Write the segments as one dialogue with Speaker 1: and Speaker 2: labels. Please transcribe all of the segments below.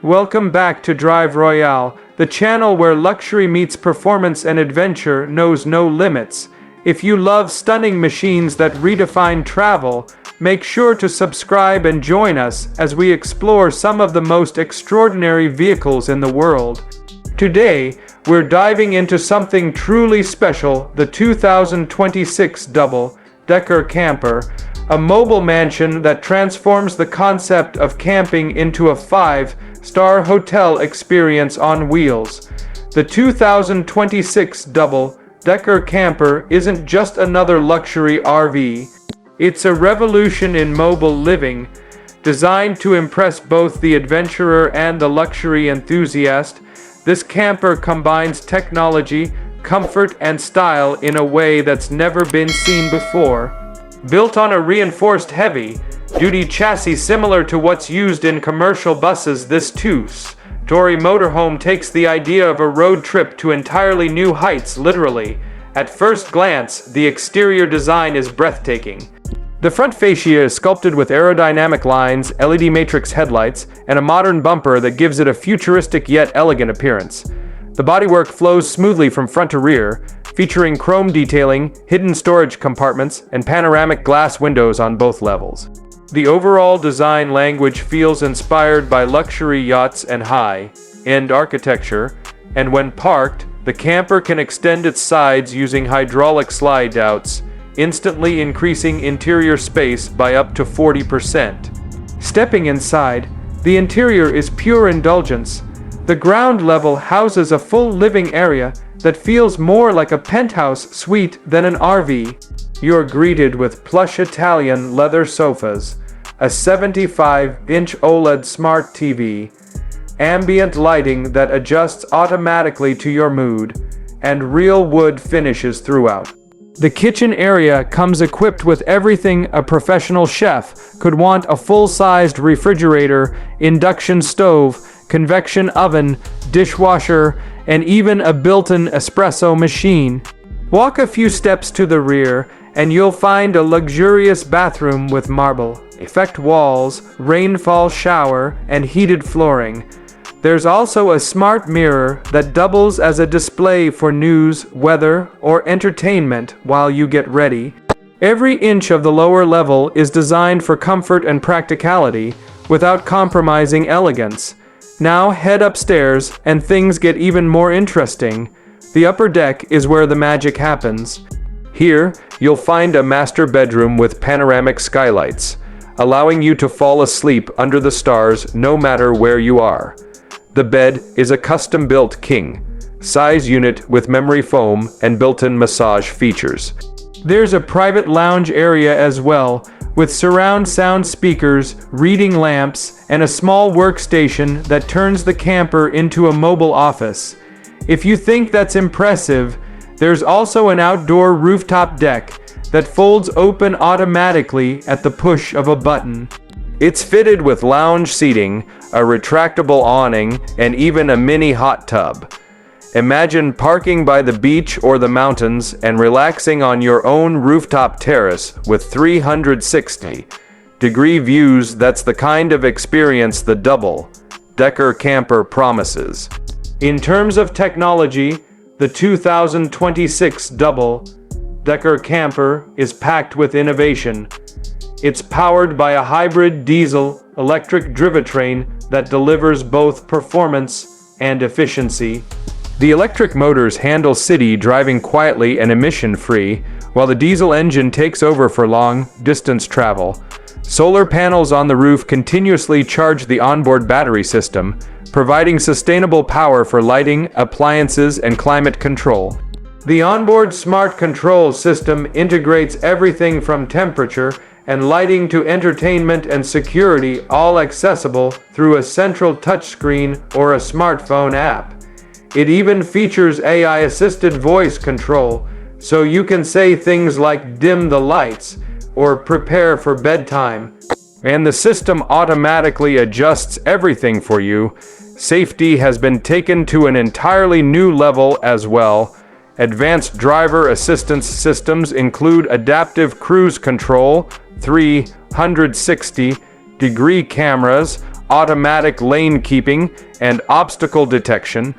Speaker 1: Welcome back to Drive Royale, the channel where luxury meets performance and adventure knows no limits. If you love stunning machines that redefine travel, make sure to subscribe and join us as we explore some of the most extraordinary vehicles in the world. Today, we're diving into something truly special, the 2026 double-decker camper, a mobile mansion that transforms the concept of camping into a five-star hotel experience on wheels. The 2026 double-decker camper isn't just another luxury RV. It's a revolution in mobile living, designed to impress both the adventurer and the luxury enthusiast. This camper combines technology, comfort, and style in a way that's never been seen before. Built on a reinforced heavy-duty chassis similar to what's used in commercial buses, this two-story motorhome takes the idea of a road trip to entirely new heights, literally. At first glance, the exterior design is breathtaking. The front fascia is sculpted with aerodynamic lines, LED matrix headlights, and a modern bumper that gives it a futuristic yet elegant appearance. The bodywork flows smoothly from front to rear, featuring chrome detailing, hidden storage compartments, and panoramic glass windows on both levels. The overall design language feels inspired by luxury yachts and high-end architecture, and when parked, the camper can extend its sides using hydraulic slide-outs, instantly increasing interior space by up to 40%. Stepping inside, the interior is pure indulgence. The ground level houses a full living area that feels more like a penthouse suite than an RV. You're greeted with plush Italian leather sofas, a 75-inch OLED smart TV, ambient lighting that adjusts automatically to your mood, and real wood finishes throughout. The kitchen area comes equipped with everything a professional chef could want: a full-sized refrigerator, induction stove, convection oven, dishwasher, and even a built-in espresso machine. Walk a few steps to the rear, and you'll find a luxurious bathroom with marble effect walls, rainfall shower, and heated flooring. There's also a smart mirror that doubles as a display for news, weather, or entertainment while you get ready. Every inch of the lower level is designed for comfort and practicality without compromising elegance. Now head upstairs and things get even more interesting. The upper deck is where the magic happens. Here, you'll find a master bedroom with panoramic skylights, allowing you to fall asleep under the stars no matter where you are. The bed is a custom-built king-size unit with memory foam and built-in massage features. There's a private lounge area as well, with surround sound speakers, reading lamps, and a small workstation that turns the camper into a mobile office. If you think that's impressive, there's also an outdoor rooftop deck that folds open automatically at the push of a button. It's fitted with lounge seating, a retractable awning, and even a mini hot tub. Imagine parking by the beach or the mountains and relaxing on your own rooftop terrace with 360-degree views. That's the kind of experience the double-decker camper promises. In terms of technology, the 2026 double-decker camper is packed with innovation. It's powered by a hybrid diesel-electric drivetrain that delivers both performance and efficiency. The electric motors handle city driving quietly and emission-free, while the diesel engine takes over for long-distance travel. Solar panels on the roof continuously charge the onboard battery system, providing sustainable power for lighting, appliances, and climate control. The onboard smart control system integrates everything from temperature and lighting to entertainment and security, all accessible through a central touchscreen or a smartphone app. It even features AI-assisted voice control, so you can say things like "dim the lights" or "prepare for bedtime." And the system automatically adjusts everything for you. Safety has been taken to an entirely new level as well. Advanced driver assistance systems include adaptive cruise control, 360-degree cameras, automatic lane keeping, and obstacle detection.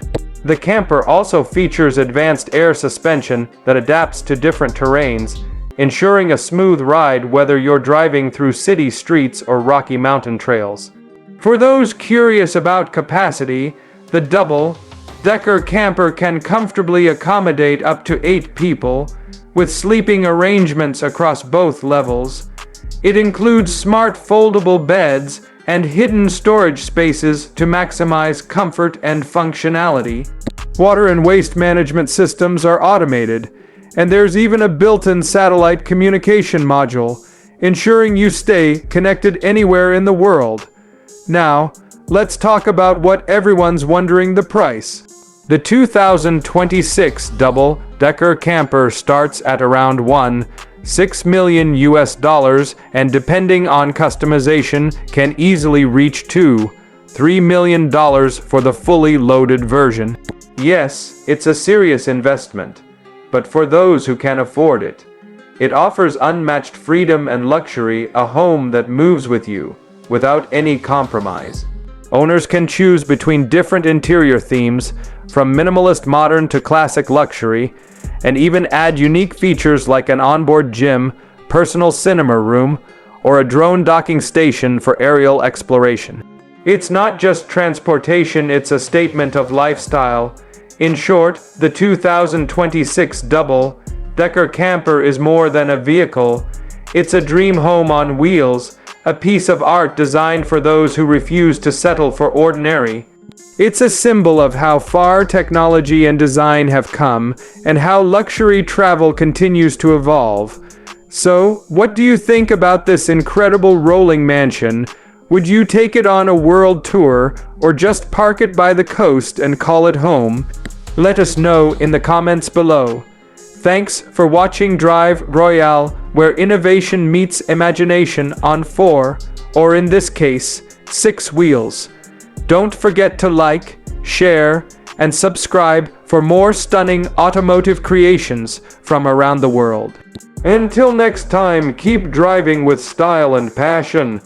Speaker 1: The camper also features advanced air suspension that adapts to different terrains, ensuring a smooth ride whether you're driving through city streets or rocky mountain trails. For those curious about capacity, the double-decker camper can comfortably accommodate up to 8 people, with sleeping arrangements across both levels. It includes smart foldable beds and hidden storage spaces to maximize comfort and functionality. Water and waste management systems are automated, and there's even a built-in satellite communication module, ensuring you stay connected anywhere in the world. Now, let's talk about what everyone's wondering: the price. The 2026 double-decker camper starts at around $1.6 million and depending on customization can easily reach $2-3 million for the fully loaded version. Yes, it's a serious investment, but for those who can afford it, it offers unmatched freedom and luxury, a home that moves with you without any compromise. Owners can choose between different interior themes, from minimalist modern to classic luxury, and even add unique features like an onboard gym, personal cinema room, or a drone docking station for aerial exploration. It's not just transportation, it's a statement of lifestyle. In short, the 2026 double-decker camper is more than a vehicle. It's a dream home on wheels, a piece of art designed for those who refuse to settle for ordinary. It's a symbol of how far technology and design have come, and how luxury travel continues to evolve. So, what do you think about this incredible rolling mansion? Would you take it on a world tour, or just park it by the coast and call it home? Let us know in the comments below. Thanks for watching Drive Royale, where innovation meets imagination on 4, or in this case, 6 wheels. Don't forget to like, share, and subscribe for more stunning automotive creations from around the world. Until next time, keep driving with style and passion.